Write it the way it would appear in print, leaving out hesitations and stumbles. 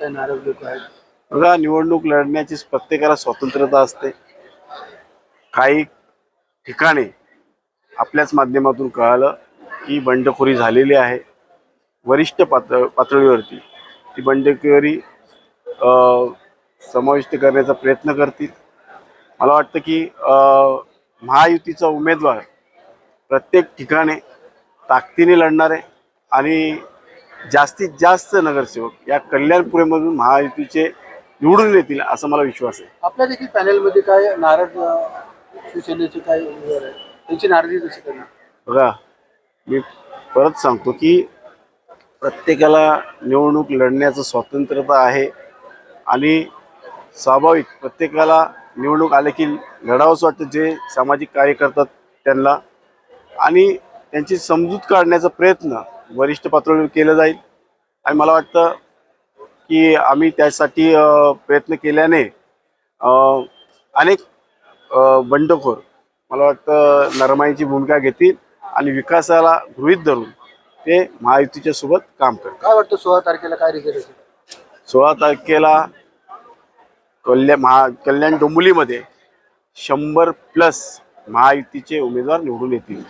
काही नाराज लोक आहेत? बघा, निवडणूक लढण्याची प्रत्येकाला स्वतंत्रता असते. काही ठिकाणी आपल्याच माध्यमातून कळालं की बंडखोरी झालेली आहे. वरिष्ठ पातळीवरती ती बंडखोरी समाविष्ट करण्याचा प्रयत्न करतील. मला वाटतं की महायुतीचा उमेदवार प्रत्येक ठिकाणी ताकदीने लढणार आहे आणि जास्तीत जास्त नगरसेवक या कल्याणपुरीमधून महायुतीचे निवडून येतील असं मला विश्वास आहे. आपल्या देखील पॅनलमध्ये काय नाराज शिवसेनेचे काही उमेदवार आहेत, त्यांची नाराजी कशी करणार? बघा, मी परत सांगतो की प्रत्येकाला निवडणूक लढण्याचं स्वातंत्र्यता आहे आणि स्वाभाविक प्रत्येकाला निवडणूक आले की लढावंच वाटतं. जे सामाजिक कार्य करतात त्यांना आणि त्यांची समजूत काढण्याचा प्रयत्न वरिष्ठ पातळीवर केला जाईल आणि मला वाटतं की आम्ही त्यासाठी प्रयत्न केल्याने अनेक बंडखोर मला वाटतं नरमाईची भूमिका घेतील आणि विकासाला गृहीत धरून ते महायुतीच्या सोबत काम करतात. काय वाटतं 16 तारखेला काय रिझल्ट असेल? 16 तारखेला कल्याण डोंबिवलीमध्ये 100+ महायुतीचे उमेदवार निवडून येतील.